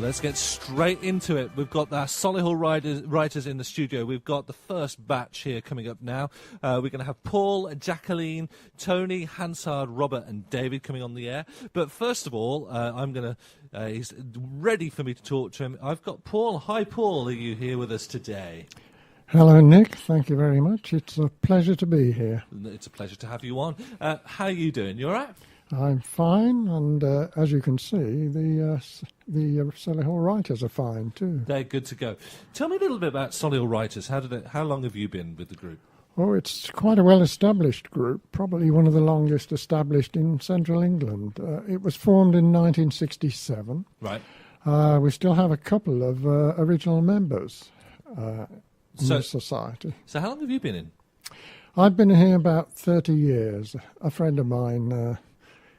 Let's get straight into it. We've got the Solihull Writers in the studio. We've got the first batch here coming up now. We're going to have Paul, Jacqueline, Tony, Hansard, Robert and David coming on the air. But first of all, he's ready for me to talk to him. I've got Paul. Hi, Paul. Are you here with us today? Hello, Nick. Thank you very much. It's a pleasure to be here. It's a pleasure to have you on. How are you doing? You all right? I'm fine, and as you can see, the Solihull Writers are fine too. They're good to go. Tell me a little bit about Solihull Writers. How long have you been with the group? Oh, it's quite a well-established group, probably one of the longest established in central England. It was formed in 1967. Right. We still have a couple of original members in the society. So how long have you been in? I've been here about 30 years. A friend of mine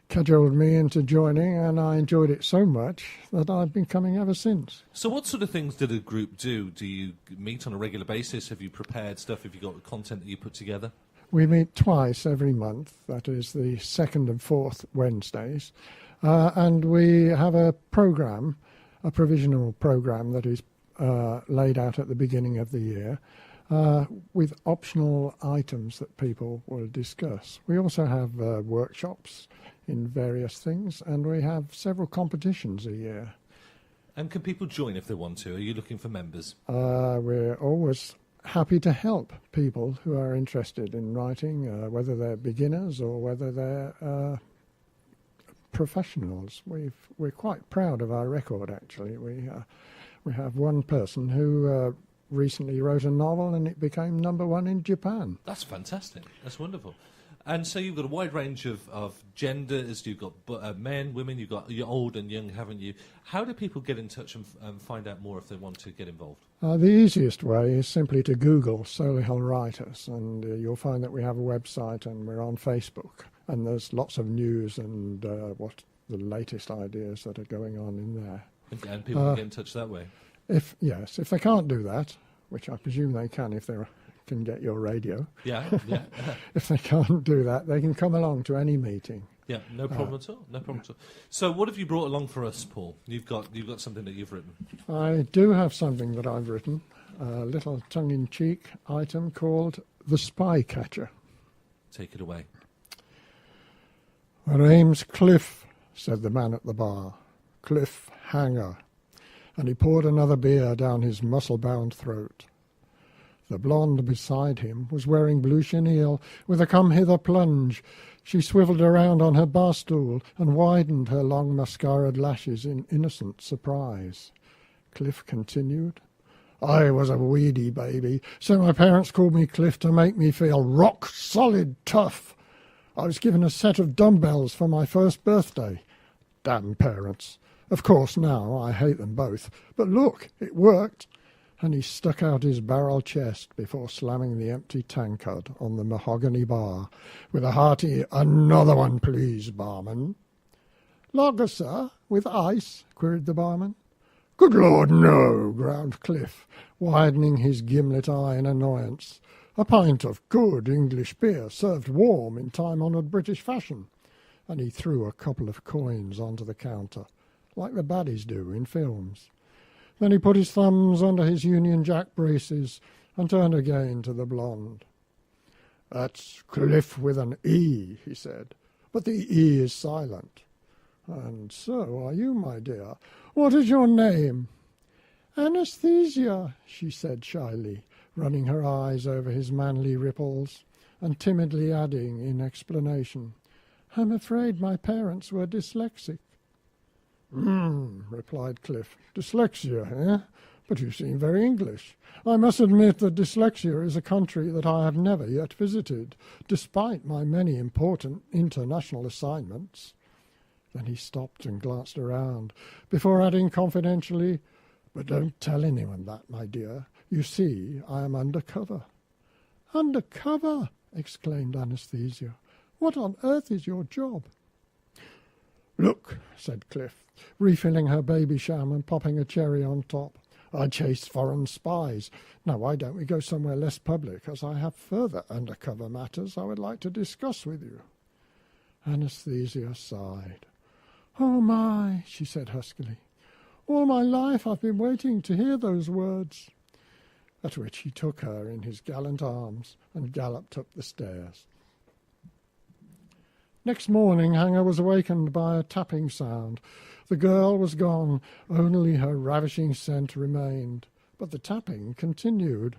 cajoled me into joining, and I enjoyed it so much that I've been coming ever since. So what sort of things did a group do? Do you meet on a regular basis? Have you prepared stuff? Have you got content that you put together? We meet twice every month, that is the second and fourth Wednesdays, and we have a provisional programme that is laid out at the beginning of the year, with optional items that people will discuss. We also have workshops in various things, and we have several competitions a year. And can people join if they want to? Are you looking for members? We're always happy to help people who are interested in writing, whether they're beginners or whether they're professionals. We're quite proud of our record, actually. We have one person who recently wrote a novel and it became #1 in Japan. That's fantastic. That's wonderful. And so you've got a wide range of genders. You've got men, women. You've got you're old and young, haven't you? How do people get in touch and find out more if they want to get involved? The easiest way is simply to Google Solihull Writers, and you'll find that we have a website and we're on Facebook. And there's lots of news and what the latest ideas that are going on in there. And people can get in touch that way? If they can't do that, which I presume they can if they can get your radio. Yeah. If they can't do that, they can come along to any meeting. Yeah, no problem at all. No problem at all. So what have you brought along for us, Paul? You've got something that you've written. I do have something that I've written, a little tongue-in-cheek item called The Spy Catcher. Take it away. "My name's Cliff," said the man at the bar. "Cliff Hanger." And he poured another beer down his muscle-bound throat. The blonde beside him was wearing blue chenille with a come-hither plunge. She swivelled around on her bar stool and widened her long mascaraed lashes in innocent surprise. Cliff continued, "I was a weedy baby, so my parents called me Cliff to make me feel rock-solid tough. I was given a set of dumbbells for my first birthday. Damn parents. Of course now I hate them both, but look, it worked." And he stuck out his barrel chest before slamming the empty tankard on the mahogany bar with a hearty, "Another one, please, barman." "Lager, sir, with ice?" queried the barman. "Good Lord, no," growled Cliff, widening his gimlet eye in annoyance. "A pint of good English beer served warm in time-honoured British fashion." And he threw a couple of coins onto the counter, like the baddies do in films. Then he put his thumbs under his Union Jack braces and turned again to the blonde. "That's Cliff with an E," he said, "but the E is silent. And so are you, my dear. What is your name?" "Anastasia," she said shyly, running her eyes over his manly ripples, and timidly adding in explanation, "I'm afraid my parents were dyslexic." Replied Cliff. "Dyslexia, eh? But you seem very English. I must admit that dyslexia is a country that I have never yet visited, despite my many important international assignments." Then he stopped and glanced around, before adding confidentially, "But don't tell anyone that, my dear. You see, I am undercover." "Undercover?" exclaimed Anastasia. "What on earth is your job?" "Look," said Cliff, refilling her baby sham and popping a cherry on top. "I chase foreign spies. Now why don't we go somewhere less public, as I have further undercover matters I would like to discuss with you." Anastasia sighed. "Oh my," she said huskily. All my life I've been waiting to hear those words." At which he took her in his gallant arms and galloped up the stairs. Next morning Hanger was awakened by a tapping sound. The girl was gone, only her ravishing scent remained, but the tapping continued.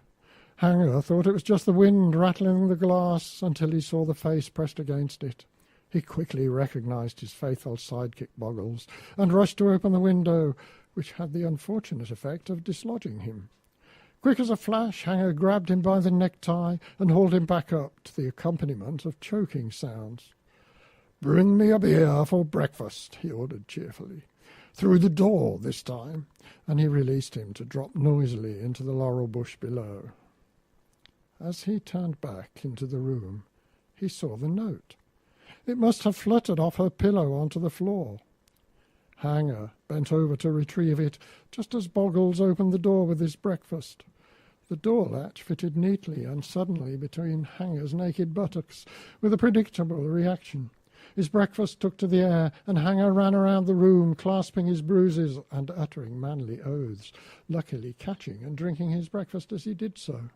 Hanger thought it was just the wind rattling the glass until he saw the face pressed against it. He quickly recognised his faithful sidekick Boggles and rushed to open the window, which had the unfortunate effect of dislodging him. Quick as a flash, Hanger grabbed him by the necktie and hauled him back up to the accompaniment of choking sounds. "Bring me a beer for breakfast," he ordered cheerfully. "Through the door this time," and he released him to drop noisily into the laurel bush below. As he turned back into the room, he saw the note. It must have fluttered off her pillow onto the floor. Hanger bent over to retrieve it, just as Boggles opened the door with his breakfast. The door latch fitted neatly and suddenly between Hanger's naked buttocks, with a predictable reaction. His breakfast took to the air, and Hanger ran around the room, clasping his bruises and uttering manly oaths, luckily catching and drinking his breakfast as he did so.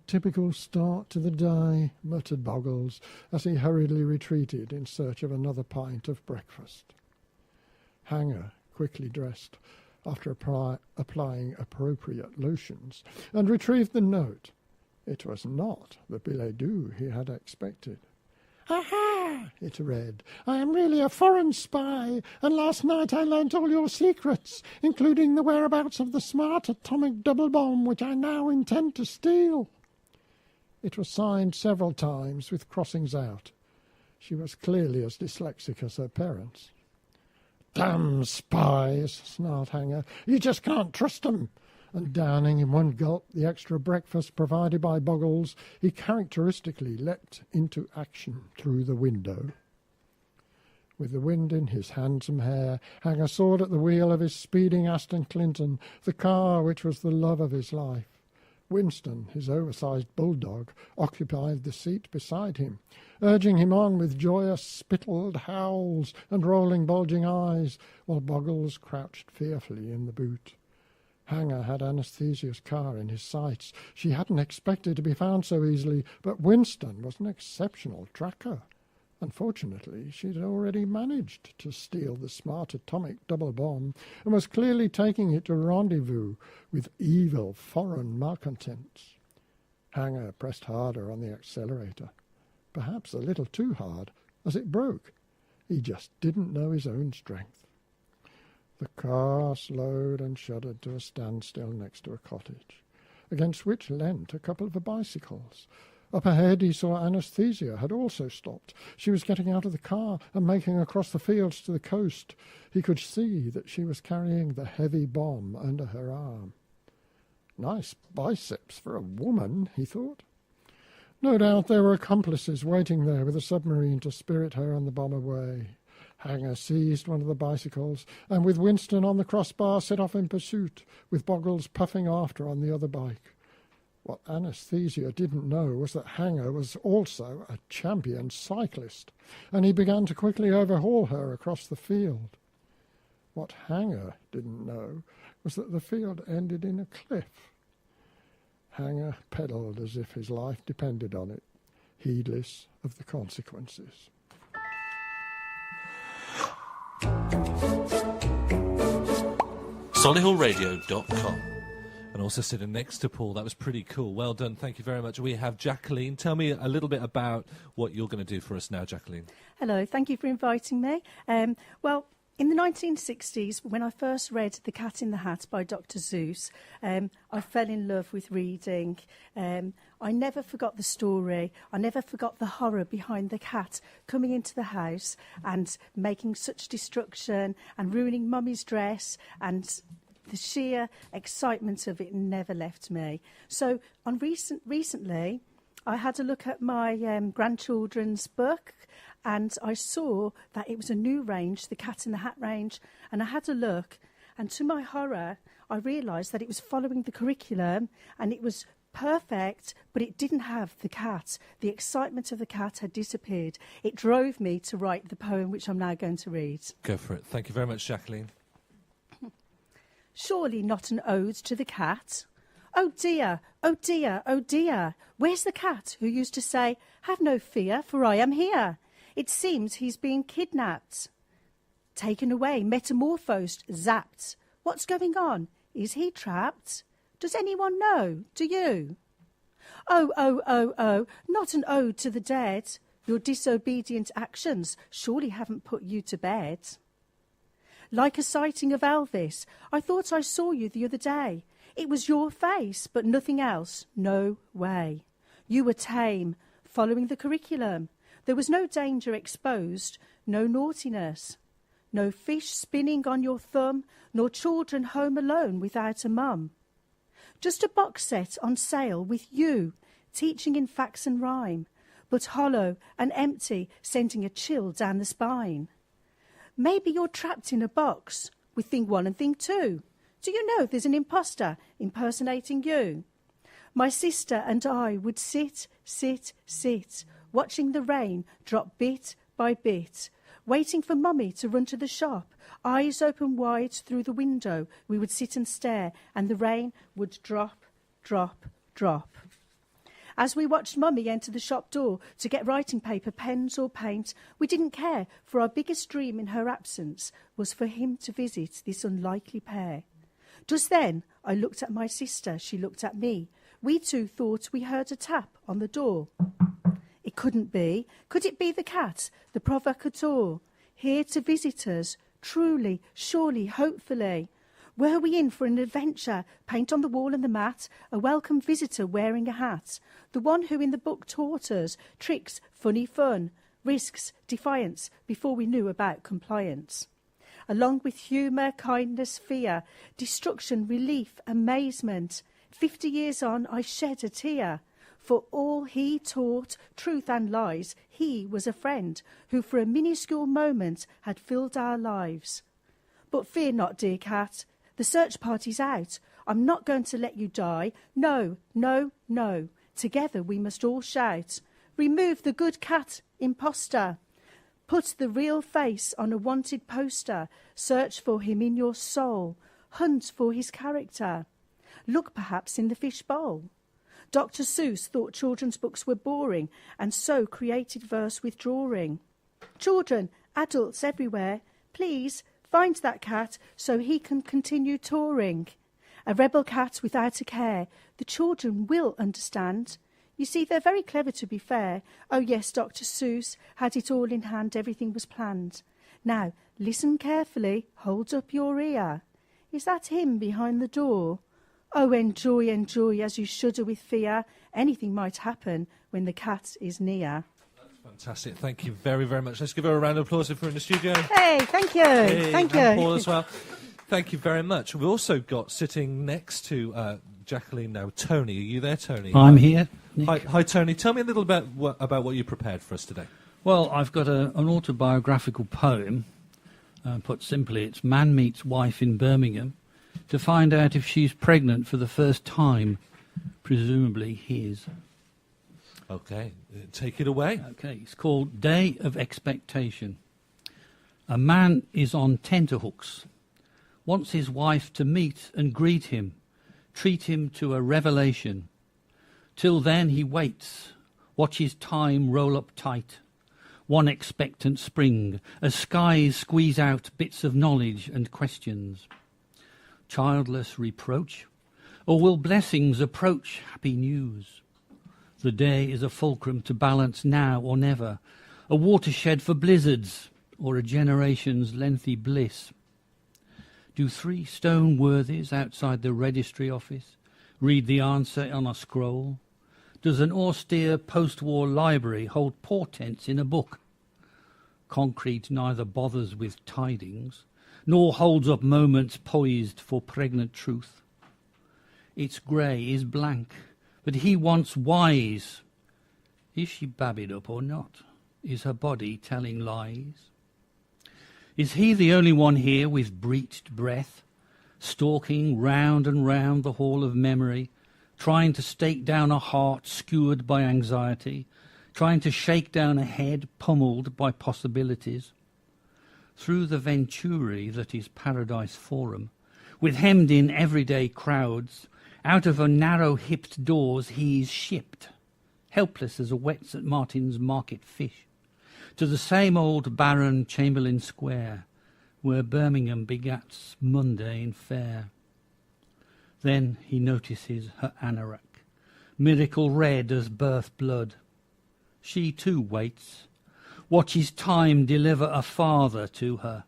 "Typical start to the day," muttered Boggles, as he hurriedly retreated in search of another pint of breakfast. Hanger quickly dressed, after applying appropriate lotions, and retrieved the note. It was not the billet doux he had expected. "Aha!" it read. "I am really a foreign spy, and last night I learnt all your secrets, including the whereabouts of the smart atomic double bomb which I now intend to steal." It was signed several times with crossings out. She was clearly as dyslexic as her parents. "Damn spies," snarled Hanger. "You just can't trust them." And downing in one gulp the extra breakfast provided by Boggles, he characteristically leapt into action through the window. With the wind in his handsome hair, Hanger soared at the wheel of his speeding Aston Clinton, the car which was the love of his life. Winston, his oversized bulldog, occupied the seat beside him, urging him on with joyous spittled howls and rolling bulging eyes, while Boggles crouched fearfully in the boot. Hanger had Anastasia's car in his sights. She hadn't expected to be found so easily, but Winston was an exceptional tracker. Unfortunately, she had already managed to steal the smart atomic double bomb and was clearly taking it to rendezvous with evil foreign malcontents. Hanger pressed harder on the accelerator, perhaps a little too hard, as it broke. He just didn't know his own strength. The car slowed and shuddered to a standstill next to a cottage, against which leant a couple of bicycles. Up ahead he saw Anastasia had also stopped. She was getting out of the car and making across the fields to the coast. He could see that she was carrying the heavy bomb under her arm. Nice biceps for a woman, he thought. No doubt there were accomplices waiting there with a submarine to spirit her and the bomb away. Hanger seized one of the bicycles and with Winston on the crossbar set off in pursuit, with Boggles puffing after on the other bike. What Anastasia didn't know was that Hanger was also a champion cyclist, and he began to quickly overhaul her across the field. What Hanger didn't know was that the field ended in a cliff. Hanger pedalled as if his life depended on it, heedless of the consequences. Solihullradio.com. And also sitting next to Paul. That was pretty cool. Well done. Thank you very much. We have Jacqueline. Tell me a little bit about what you're going to do for us now, Jacqueline. Hello. Thank you for inviting me. Well, in the 1960s, when I first read The Cat in the Hat by Dr. Seuss, I fell in love with reading. I never forgot the story. I never forgot the horror behind the cat coming into the house and making such destruction and ruining Mummy's dress, and the sheer excitement of it never left me. So recently, I had a look at my grandchildren's book, and I saw that it was a new range, the Cat in the Hat range, and I had a look, and to my horror, I realised that it was following the curriculum, and it was perfect, but it didn't have the cat. The excitement of the cat had disappeared. It drove me to write the poem which I'm now going to read. Go for it. Thank you very much, Jacqueline. Surely not an ode to the cat? Oh dear, oh dear, oh dear, where's the cat who used to say, have no fear, for I am here? It seems he's being kidnapped. Taken away, metamorphosed, zapped. What's going on? Is he trapped? Does anyone know? Do you? Oh, oh, oh, oh, not an ode to the dead. Your disobedient actions surely haven't put you to bed. Like a sighting of Elvis, I thought I saw you the other day. It was your face, but nothing else. No way. You were tame, following the curriculum. There was no danger exposed, no naughtiness. No fish spinning on your thumb, nor children home alone without a mum. Just a box set on sale with you, teaching in facts and rhyme, but hollow and empty, sending a chill down the spine. Maybe you're trapped in a box with thing 1 and thing 2. Do you know there's an imposter impersonating you? My sister and I would sit, watching the rain drop bit by bit, waiting for Mummy to run to the shop. Eyes open wide through the window, we would sit and stare, and the rain would drop, drop, drop. As we watched Mummy enter the shop door to get writing paper, pens or paint, we didn't care, for our biggest dream in her absence was for him to visit this unlikely pair. Just then I looked at my sister, she looked at me. We two thought we heard a tap on the door. It couldn't be. Could it be the cat, the provocateur, here to visit us? Truly, surely, hopefully. Were we in for an adventure? Paint on the wall and the mat, a welcome visitor wearing a hat. The one who in the book taught us tricks, funny fun, risks, defiance, before we knew about compliance. Along with humour, kindness, fear, destruction, relief, amazement. 50 years on, I shed a tear. For all he taught, truth and lies, he was a friend who for a minuscule moment had filled our lives. But fear not, dear cat, the search party's out. I'm not going to let you die. No, no, no. Together we must all shout. Remove the good cat, imposter. Put the real face on a wanted poster. Search for him in your soul. Hunt for his character. Look perhaps in the fish bowl. Dr. Seuss thought children's books were boring and so created verse with drawing. Children, adults everywhere, please find that cat so he can continue touring. A rebel cat without a care, the children will understand. You see, they're very clever to be fair. Oh yes, Dr. Seuss had it all in hand, everything was planned. Now, listen carefully, hold up your ear. Is that him behind the door? Oh, enjoy, enjoy, as you shudder with fear. Anything might happen when the cat is near. That's fantastic. Thank you very, very much. Let's give her a round of applause if we're in the studio. Hey, thank you. Hey, thank you. And Paul as well. Thank you very much. We've also got sitting next to Jacqueline now, Tony. Are you there, Tony? I'm here, Nick. Hi, Tony. Tell me a little about what you prepared for us today. Well, I've got an autobiographical poem. Put simply, it's man meets wife in Birmingham to find out if she's pregnant for the first time, presumably his. Okay, take it away. Okay, it's called Day of Expectation. A man is on tenterhooks, wants his wife to meet and greet him, treat him to a revelation. Till then he waits, watches time roll up tight. One expectant spring, as skies squeeze out bits of knowledge and questions. Childless reproach, or will blessings approach happy news? The day is a fulcrum to balance now or never, a watershed for blizzards, or a generation's lengthy bliss. Do 3 stone worthies outside the registry office read the answer on a scroll? Does an austere post-war library hold portents in a book? Concrete neither bothers with tidings, nor holds up moments poised for pregnant truth. Its grey is blank, but he wants wise. Is she babbied up or not? Is her body telling lies? Is he the only one here with breached breath, stalking round and round the hall of memory, trying to stake down a heart skewered by anxiety, trying to shake down a head pummeled by possibilities? Through the Venturi that is Paradise Forum, With hemmed-in everyday crowds, out of a narrow-hipped doors he's shipped, helpless as a wet St. Martin's Market fish, to the same old barren Chamberlain Square, where Birmingham begats mundane fare. Then he notices her anorak, miracle red as birth blood. She too waits, watches time deliver a father to her,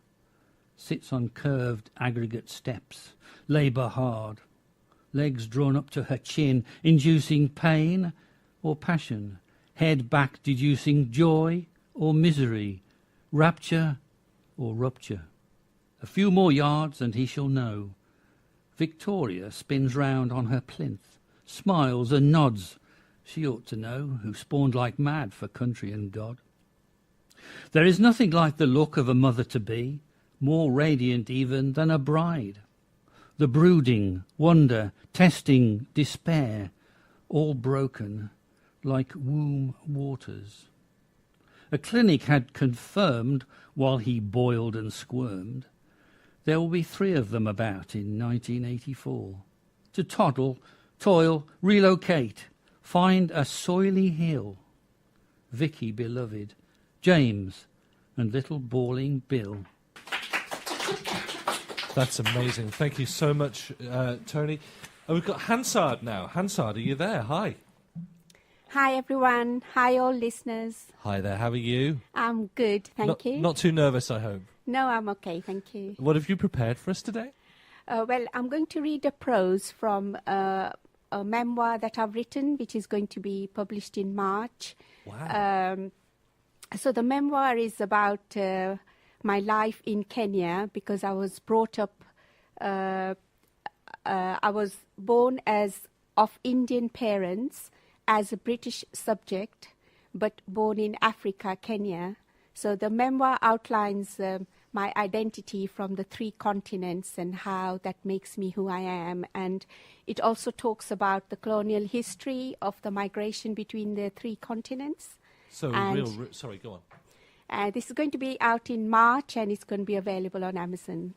sits on curved aggregate steps, labour hard, legs drawn up to her chin, inducing pain or passion, head back deducing joy or misery, rapture or rupture. A few more yards and he shall know. Victoria spins round on her plinth, smiles and nods. She ought to know, who spawned like mad for country and God. There is nothing like the look of a mother-to-be, more radiant even than a bride. The brooding, wonder, testing, despair, all broken like womb waters. A clinic had confirmed, while he boiled and squirmed, there will be 3 of them about in 1984. To toddle, toil, relocate, find a soily hill. Vicky beloved, James, and little bawling Bill. That's amazing. Thank you so much, Tony. And we've got Hansard now. Hansard, are you there? Hi. Hi, everyone. Hi, all listeners. Hi there. How are you? I'm good, thank you. Not too nervous, I hope. No, I'm okay, thank you. What have you prepared for us today? Well, I'm going to read a prose from a memoir that I've written, which is going to be published in March. Wow. So the memoir is about my life in Kenya, because I was brought up, I was born of Indian parents as a British subject, but born in Africa, Kenya. So the memoir outlines my identity from the 3 continents and how that makes me who I am. And it also talks about the colonial history of the migration between the 3 continents. So sorry, go on. This is going to be out in March, and it's going to be available on Amazon.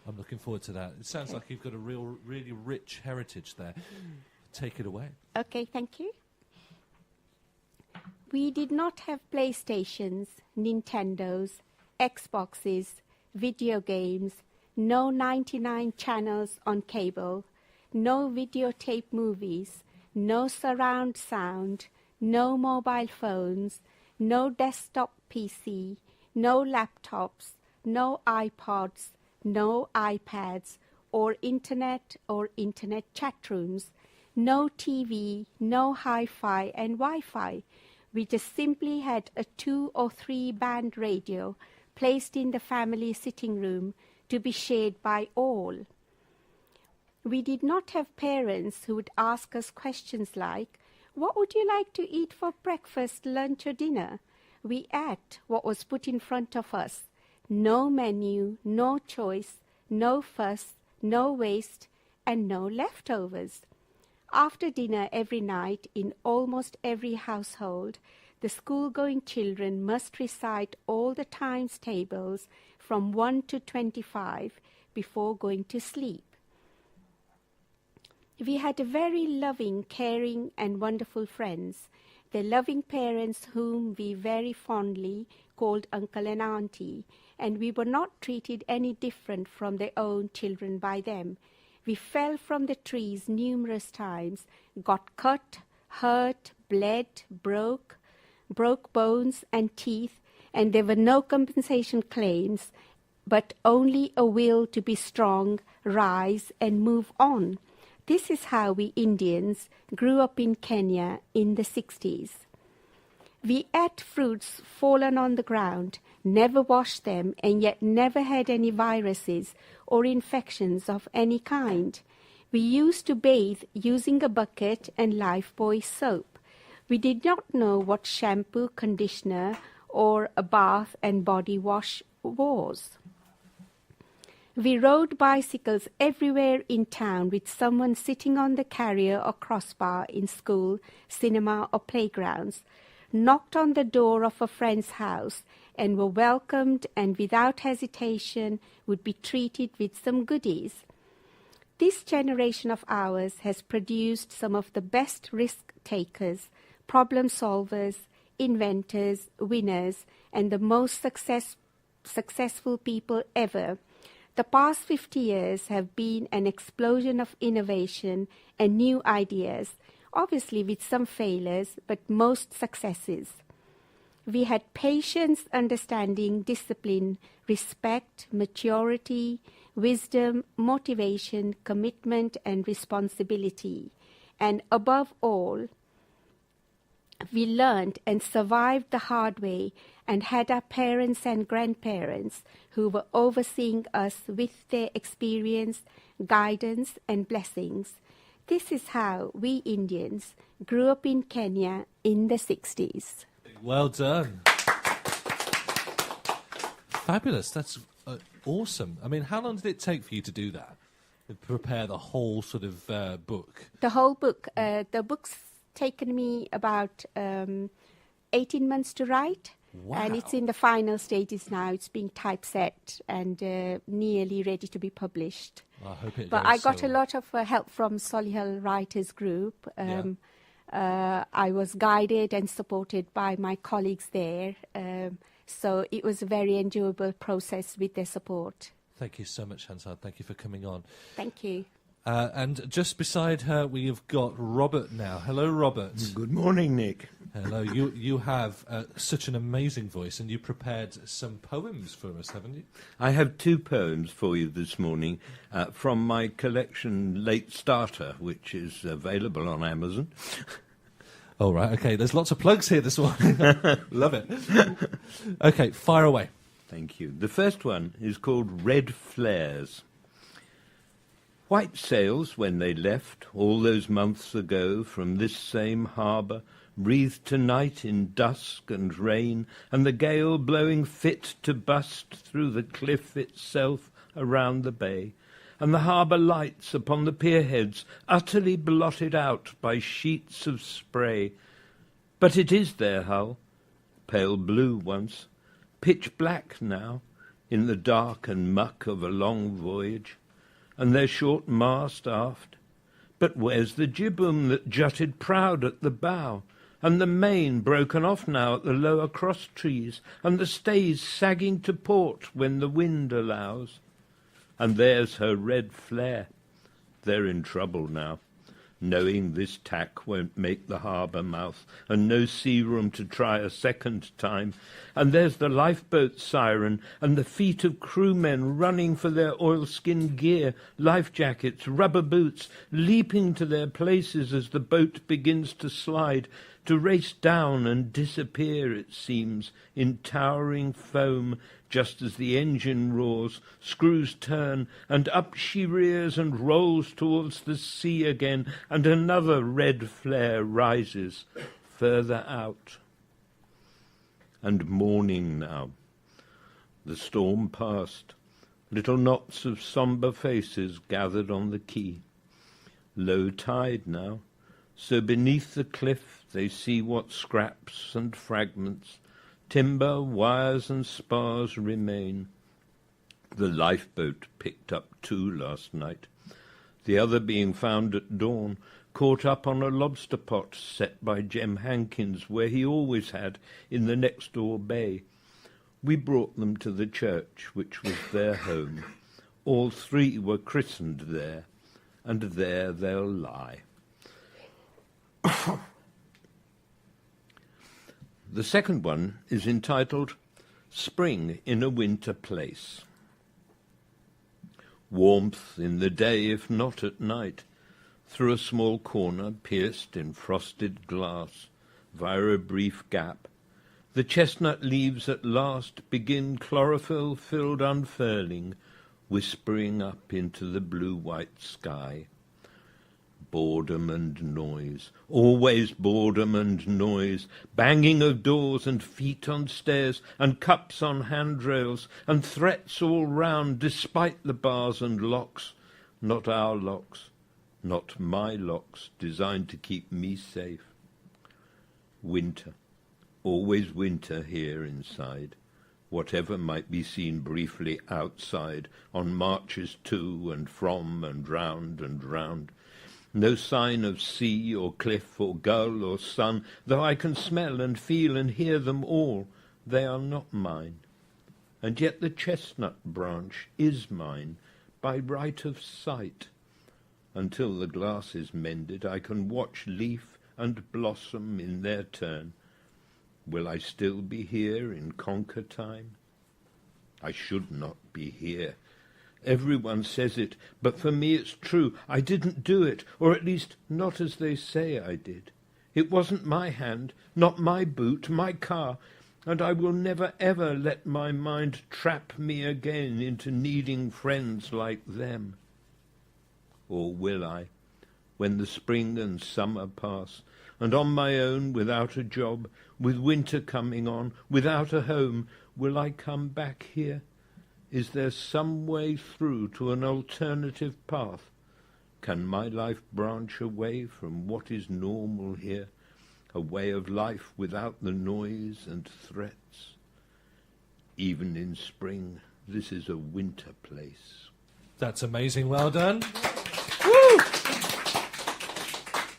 I'm looking forward to that. It sounds like you've got a really rich heritage there. Take it away. Okay, thank you. We did not have PlayStations, Nintendos, Xboxes, video games, no 99 channels on cable, no videotape movies, no surround sound, no mobile phones, no desktop PC, no laptops, no iPods, no iPads, or internet chat rooms, no TV, no hi-fi and Wi-Fi. We just simply had a 2 or 3 band radio placed in the family sitting room to be shared by all. We did not have parents who would ask us questions like, "What would you like to eat for breakfast, lunch or dinner?" We ate what was put in front of us. No menu, no choice, no fuss, no waste, and no leftovers. After dinner every night in almost every household, the school-going children must recite all the times tables from 1 to 25 before going to sleep. We had a very loving, caring, and wonderful friends. Their loving parents whom we very fondly called uncle and auntie, and we were not treated any different from their own children by them. We fell from the trees numerous times, got cut, hurt, bled, broke bones and teeth, and there were no compensation claims, but only a will to be strong, rise, and move on. This is how we Indians grew up in Kenya in the 60s. We ate fruits fallen on the ground, never washed them, and yet never had any viruses or infections of any kind. We used to bathe using a bucket and Lifebuoy soap. We did not know what shampoo, conditioner, or a bath and body wash was. We rode bicycles everywhere in town with someone sitting on the carrier or crossbar in school, cinema, or playgrounds, knocked on the door of a friend's house and were welcomed and without hesitation would be treated with some goodies. This generation of ours has produced some of the best risk takers, problem solvers, inventors, winners, and the most successful people ever. The past 50 years have been an explosion of innovation and new ideas, obviously with some failures, but most successes. We had patience, understanding, discipline, respect, maturity, wisdom, motivation, commitment, and responsibility. And above all, we learned and survived the hard way and had our parents and grandparents who were overseeing us with their experience, guidance, and blessings. This is how we Indians grew up in Kenya in the 60s. Well done. Fabulous. That's awesome. I mean, how long did it take for you to do that? To prepare the whole sort of book? The whole book. The book's taken me about 18 months to write. Wow. And it's in the final stages now. It's being typeset and nearly ready to be published. I hope it But goes I got so a lot of help from Solihull Writers group. Yeah. I was guided and supported by my colleagues there. So it was a very enjoyable process with their support. Thank you so much, Hansard. Thank you for coming on. Thank you. And just beside her, we have got Robert now. Hello, Robert. Good morning, Nick. Hello. You have such an amazing voice, and you prepared some poems for us, haven't you? I have 2 poems for you this morning from my collection Late Starter, which is available on Amazon. Oh, right. Okay, there's lots of plugs here this morning. Love it. Okay, fire away. Thank you. The first one is called Red Flares. White sails, when they left, all those months ago, from this same harbour, breathed tonight in dusk and rain, and the gale blowing fit to bust through the cliff itself around the bay, and the harbour lights upon the pierheads utterly blotted out by sheets of spray. But it is their hull, pale blue once, pitch black now, in the dark and muck of a long voyage, and their short mast aft. But where's the jibboom that jutted proud at the bow, and the main broken off now at the lower cross trees, and the stays sagging to port when the wind allows? And there's her red flare. They're in trouble now, knowing this tack won't make the harbour mouth, and no sea room to try a second time. And there's the lifeboat siren, and the feet of crewmen running for their oilskin gear, life jackets, rubber boots, leaping to their places as the boat begins to slide, to race down and disappear, it seems, in towering foam, just as the engine roars, screws turn, and up she rears and rolls towards the sea again, and another red flare rises further out. And morning now. The storm past. Little knots of sombre faces gathered on the quay. Low tide now. So beneath the cliff they see what scraps and fragments, timber, wires and spars remain. The lifeboat picked up 2 last night, the other being found at dawn, caught up on a lobster pot set by Jem Hankins, where he always had, in the next-door bay. We brought them to the church, which was their home. All 3 were christened there, and there they'll lie. The second one is entitled Spring in a Winter Place. Warmth in the day, if not at night, through a small corner pierced in frosted glass, via a brief gap, the chestnut leaves at last begin chlorophyll-filled unfurling, whispering up into the blue-white sky. Boredom and noise, always boredom and noise, banging of doors and feet on stairs, and cups on handrails, and threats all round, despite the bars and locks, not our locks, not my locks, designed to keep me safe. Winter, always winter here inside, whatever might be seen briefly outside, on marches to and from and round. No sign of sea or cliff or gull or sun, though I can smell and feel and hear them all, they are not mine. And yet the chestnut branch is mine, by right of sight. Until the glass is mended, I can watch leaf and blossom in their turn. Will I still be here in conquer time? I should not be here. Everyone says it, but for me it's true. I didn't do it, or at least not as they say I did. It wasn't my hand, not my boot, my car, and I will never ever let my mind trap me again into needing friends like them. Or will I, when the spring and summer pass, and on my own, without a job, with winter coming on, without a home, will I come back here? Is there some way through to an alternative path? Can my life branch away from what is normal here, a way of life without the noise and threats? Even in spring, this is a winter place. That's amazing. Well done. Woo!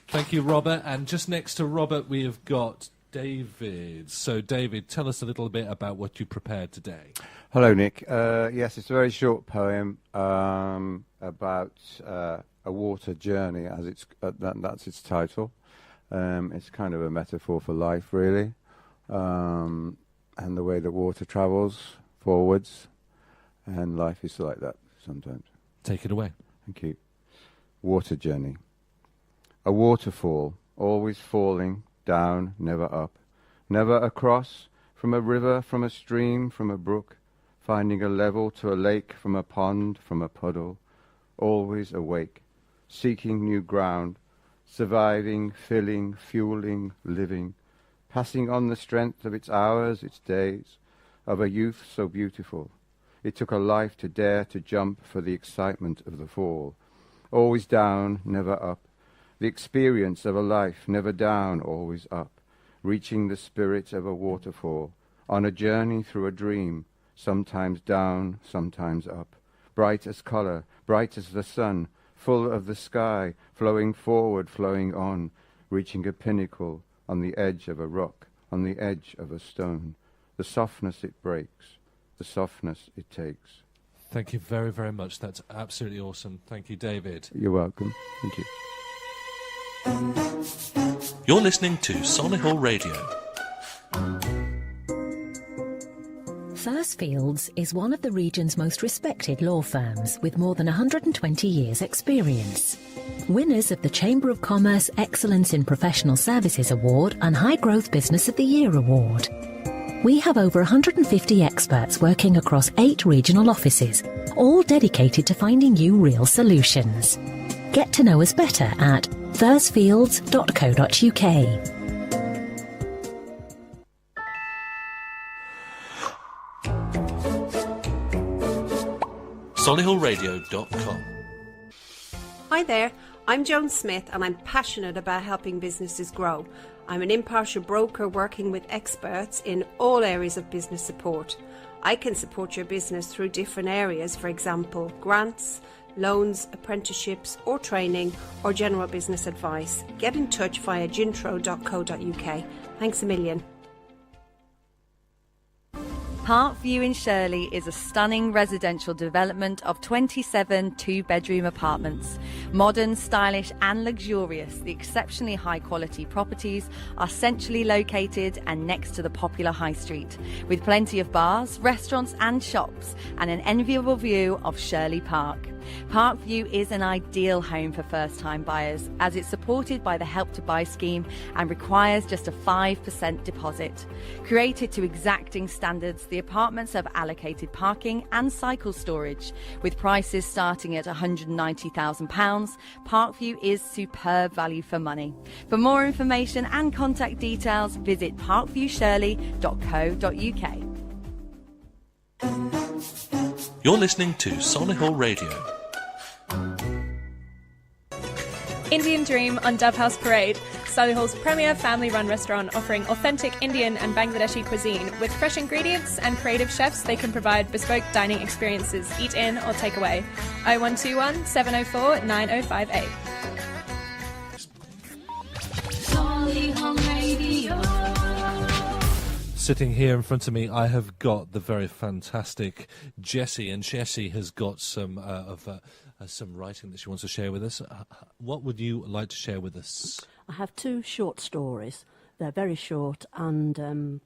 Thank you, Robert. And just next to Robert, we have got David. So, David, tell us a little bit about what you prepared today. Hello, Nick. Yes, it's a very short poem about a water journey, as that's its title. It's kind of a metaphor for life, really, and the way that water travels forwards, and life is like that sometimes. Take it away. Thank you. Water journey. A waterfall, always falling down, never up, never across, from a river, from a stream, from a brook, finding a level to a lake, from a pond, from a puddle, always awake, seeking new ground, surviving, filling, fueling, living, passing on the strength of its hours, its days, of a youth so beautiful. It took a life to dare to jump for the excitement of the fall, always down, never up, the experience of a life never down, always up, reaching the spirit of a waterfall, on a journey through a dream, sometimes down, sometimes up, bright as colour, bright as the sun, full of the sky, flowing forward, flowing on, reaching a pinnacle on the edge of a rock, on the edge of a stone. The softness it breaks, the softness it takes. Thank you very, very much. That's absolutely awesome. Thank you, David. You're welcome. Thank you. You're listening to Solihull Radio. Firstfields is one of the region's most respected law firms with more than 120 years' experience. Winners of the Chamber of Commerce Excellence in Professional Services Award and High Growth Business of the Year Award. We have over 150 experts working across 8 regional offices, all dedicated to finding you real solutions. Get to know us better at firstfields.co.uk. Solihullradio.com. Hi there, I'm Joan Smith and I'm passionate about helping businesses grow. I'm an impartial broker working with experts in all areas of business support. I can support your business through different areas, for example, grants, loans, apprenticeships or training or general business advice. Get in touch via gintro.co.uk. Thanks a million. Parkview in Shirley is a stunning residential development of 27 two-bedroom apartments. Modern, stylish and luxurious, the exceptionally high-quality properties are centrally located and next to the popular high street, with plenty of bars, restaurants and shops and an enviable view of Shirley Park. Parkview is an ideal home for first-time buyers as it's supported by the Help to Buy scheme and requires just a 5% deposit. Created to exacting standards, the apartments have allocated parking and cycle storage. With prices starting at £190,000, Parkview is superb value for money. For more information and contact details, visit parkviewshirley.co.uk. You're listening to Solihull Radio. Indian Dream on Dove House Parade, Solihull's premier family-run restaurant offering authentic Indian and Bangladeshi cuisine with fresh ingredients and creative chefs. They can provide bespoke dining experiences, eat in or take away. 0121 704 9058. Solihull Radio. Sitting here in front of me, I have got the very fantastic Jessie, and Jessie has got some writing that she wants to share with us. What would you like to share with us? I have 2 short stories. They're very short, and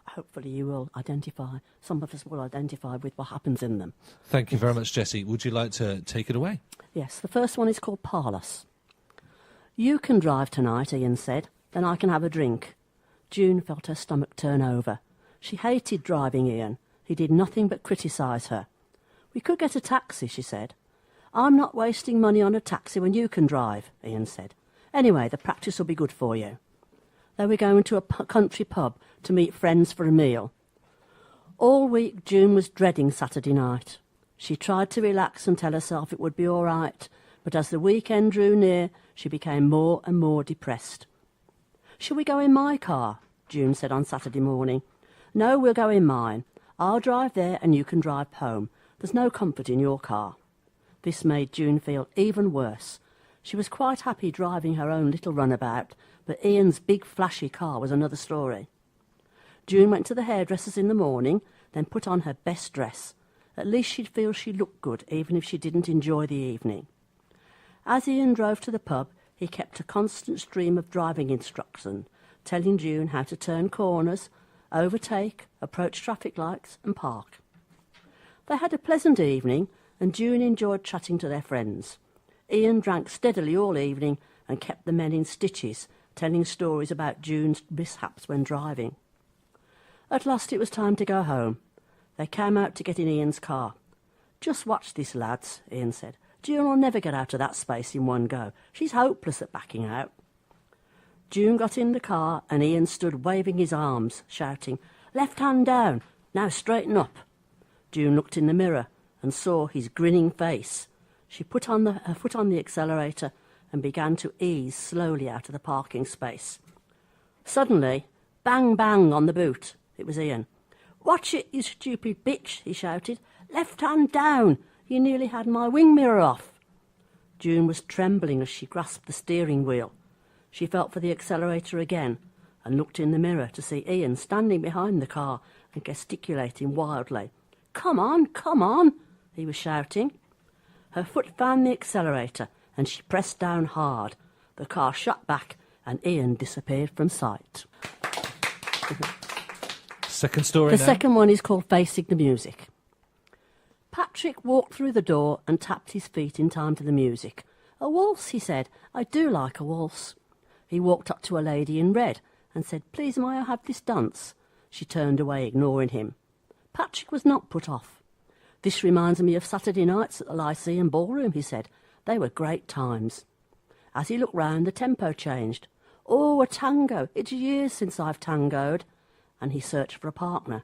hopefully you will identify, some of us will identify with what happens in them. Thank you very much, Jessie. Would you like to take it away? Yes, the first one is called Parlous. You can drive tonight, Ian said, then I can have a drink. June felt her stomach turn over. She hated driving Ian. He did nothing but criticise her. We could get a taxi, she said. I'm not wasting money on a taxi when you can drive, Ian said. Anyway, the practice will be good for you. They were going to a country pub to meet friends for a meal. All week June was dreading Saturday night. She tried to relax and tell herself it would be all right, but as the weekend drew near, she became more and more depressed. Shall we go in my car? June said on Saturday morning. No, we'll go in mine. I'll drive there and you can drive home. There's no comfort in your car. This made June feel even worse. She was quite happy driving her own little runabout, but Ian's big flashy car was another story. June went to the hairdresser's in the morning, then put on her best dress. At least she'd feel she looked good, even if she didn't enjoy the evening. As Ian drove to the pub, he kept a constant stream of driving instruction, telling June how to turn corners, overtake, approach traffic lights and park. They had a pleasant evening, and June enjoyed chatting to their friends. Ian drank steadily all evening and kept the men in stitches, telling stories about June's mishaps when driving. At last it was time to go home. They came out to get in Ian's car. Just watch this, lads, Ian said. June will never get out of that space in one go. She's hopeless at backing out. June got in the car and Ian stood waving his arms, shouting, Left hand down, now straighten up. June looked in the mirror and saw his grinning face. She put on her foot on the accelerator and began to ease slowly out of the parking space. Suddenly, bang, bang on the boot. It was Ian. Watch it, you stupid bitch, he shouted. Left hand down. You nearly had my wing mirror off. June was trembling as she grasped the steering wheel. She felt for the accelerator again and looked in the mirror to see Ian standing behind the car and gesticulating wildly. Come on, he was shouting. Her foot found the accelerator and she pressed down hard. The car shot back and Ian disappeared from sight. Second story The now. second one is called Facing the Music. Patrick walked through the door and tapped his feet in time to the music. A waltz, he said. I do like a waltz. He walked up to a lady in red and said, Please, may I have this dance? She turned away, ignoring him. Patrick was not put off. This reminds me of Saturday nights at the Lyceum Ballroom, he said. They were great times. As he looked round, the tempo changed. Oh, a tango. It's years since I've tangoed. And he searched for a partner.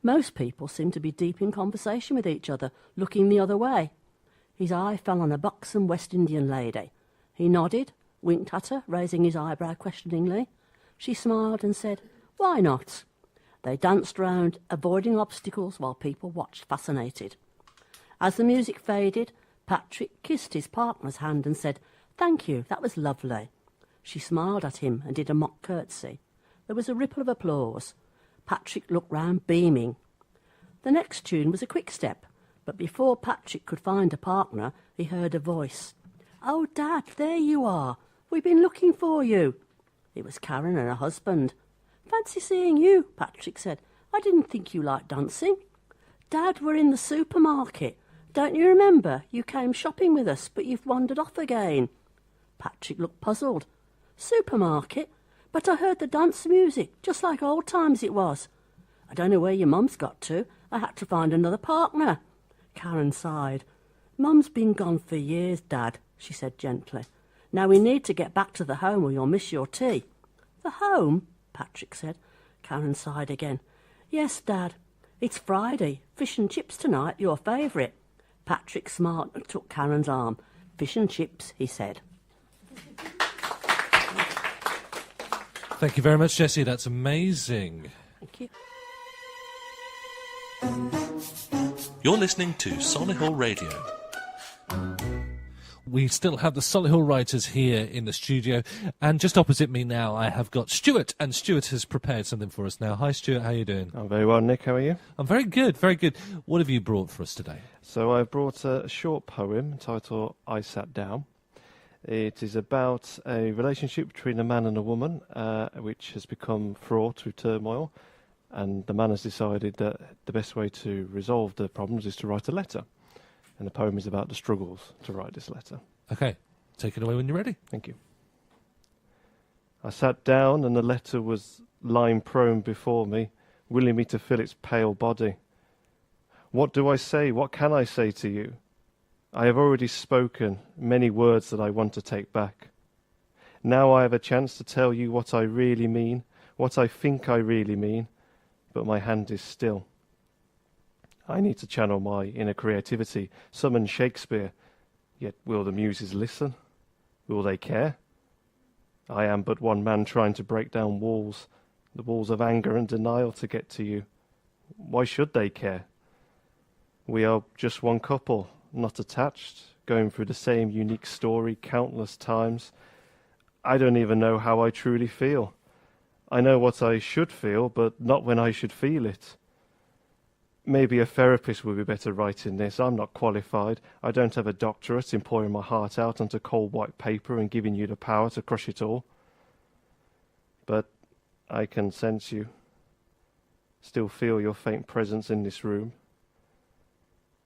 Most people seemed to be deep in conversation with each other, looking the other way. His eye fell on a buxom West Indian lady. He nodded, winked at her, raising his eyebrow questioningly. She smiled and said, Why not? They danced round, avoiding obstacles while people watched fascinated. As the music faded, Patrick kissed his partner's hand and said, Thank you, that was lovely. She smiled at him and did a mock curtsy. There was a ripple of applause. Patrick looked round, beaming. The next tune was a quick step, but before Patrick could find a partner, he heard a voice. Oh, Dad, there you are. We've been looking for you. It was Karen and her husband. Fancy seeing you, Patrick said. I didn't think you liked dancing. Dad, we're in the supermarket. Don't you remember? You came shopping with us, but you've wandered off again. Patrick looked puzzled. Supermarket? But I heard the dance music, just like old times it was. I don't know where your mum's got to. I had to find another partner. Karen sighed. Mum's been gone for years, Dad, she said gently. Now we need to get back to the home or you'll miss your tea. The home? Patrick said. Karen sighed again. Yes, Dad. It's Friday. Fish and chips tonight, your favourite. Patrick smiled and took Karen's arm. Fish and chips, he said. Thank you very much, Jessie. That's amazing. Thank you. You're listening to Solihull Radio. We still have the Solihull Writers here in the studio, and just opposite me now I have got Stuart, and Stuart has prepared something for us now. Hi Stuart, how are you doing? I'm very well, Nick, how are you? I'm very good, very good. What have you brought for us today? So I've brought a short poem titled I Sat Down. It is about a relationship between a man and a woman, which has become fraught with turmoil, and the man has decided that the best way to resolve the problems is to write a letter. And the poem is about the struggles to write this letter. Okay, take it away when you're ready. Thank you. I sat down and the letter was lying prone before me, willing me to fill its pale body. What do I say? What can I say to you? I have already spoken many words that I want to take back. Now I have a chance to tell you what I really mean, what I think I really mean, but my hand is still. I need to channel my inner creativity, summon Shakespeare. Yet will the muses listen? Will they care? I am but one man trying to break down walls, the walls of anger and denial to get to you. Why should they care? We are just one couple, not attached, going through the same unique story countless times. I don't even know how I truly feel. I know what I should feel, but not when I should feel it. Maybe a therapist would be better writing this. I'm not qualified. I don't have a doctorate in pouring my heart out onto cold white paper and giving you the power to crush it all. But I can sense you. Still feel your faint presence in this room.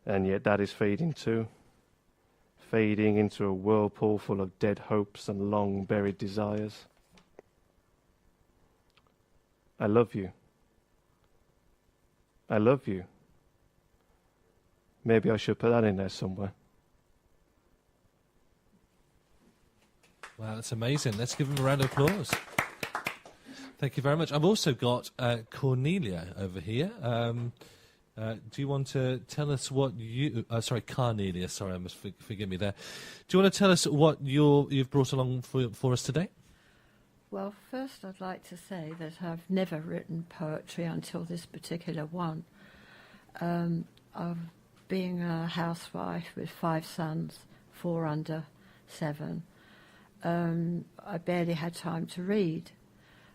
And yet that is fading too. Fading into a whirlpool full of dead hopes and long buried desires. I love you. I love you. Maybe I should put that in there somewhere. Wow, that's amazing. Let's give him a round of applause. Thank you very much. I've also got Cornelia over here. Do you want to tell us what you... Carnelia, sorry, I must forgive me there. Do you want to tell us what you've brought along for us today? Well, first I'd like to say that I've never written poetry until this particular one. Of being a housewife with 5 sons, 4 under 7, I barely had time to read.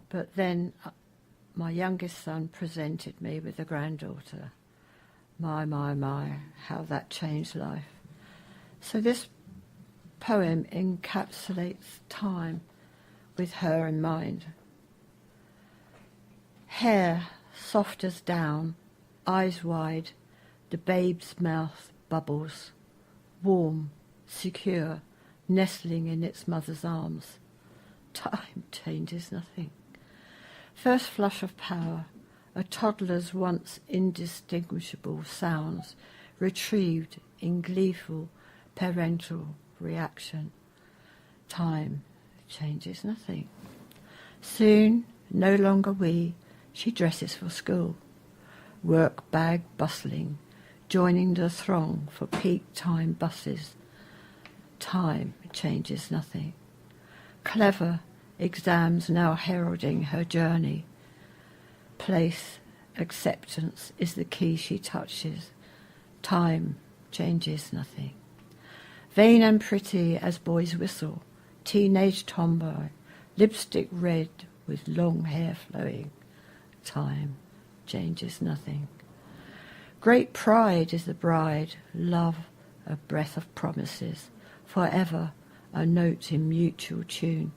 But then my youngest son presented me with a granddaughter. My, how that changed life. So this poem encapsulates time with her in mind. Hair soft as down, eyes wide, the babe's mouth bubbles, warm, secure, nestling in its mother's arms. Time changes nothing. First flush of power, a toddler's once indistinguishable sounds retrieved in gleeful parental reaction. Time changes nothing. Soon, no longer we, she dresses for school. Work bag bustling, joining the throng for peak time buses. Time changes nothing. Clever, exams now heralding her journey. Place, acceptance is the key she touches. Time changes nothing. Vain and pretty as boys whistle, teenage tomboy, lipstick red with long hair flowing. Time changes nothing. Great pride is the bride, love a breath of promises, forever a note in mutual tune.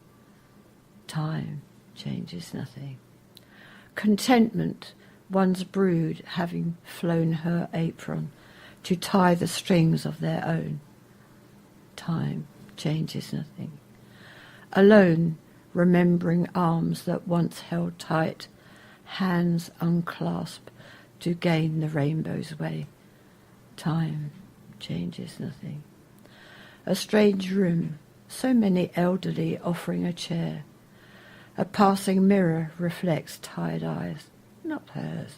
Time changes nothing. Contentment, one's brood having flown her apron to tie the strings of their own. Time changes nothing. Alone, remembering arms that once held tight, hands unclasped to gain the rainbow's way. Time changes nothing. A strange room, so many elderly offering a chair. A passing mirror reflects tired eyes, not hers.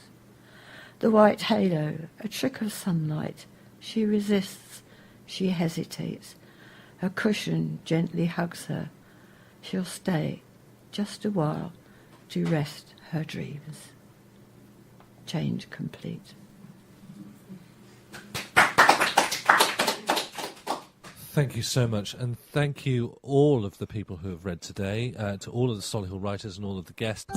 The white halo, a trick of sunlight. She resists, she hesitates. A cushion gently hugs her. She'll stay, just a while, to rest her dreams. Change complete. Thank you so much, and thank you all of the people who have read today, to all of the Solihull writers and all of the guests.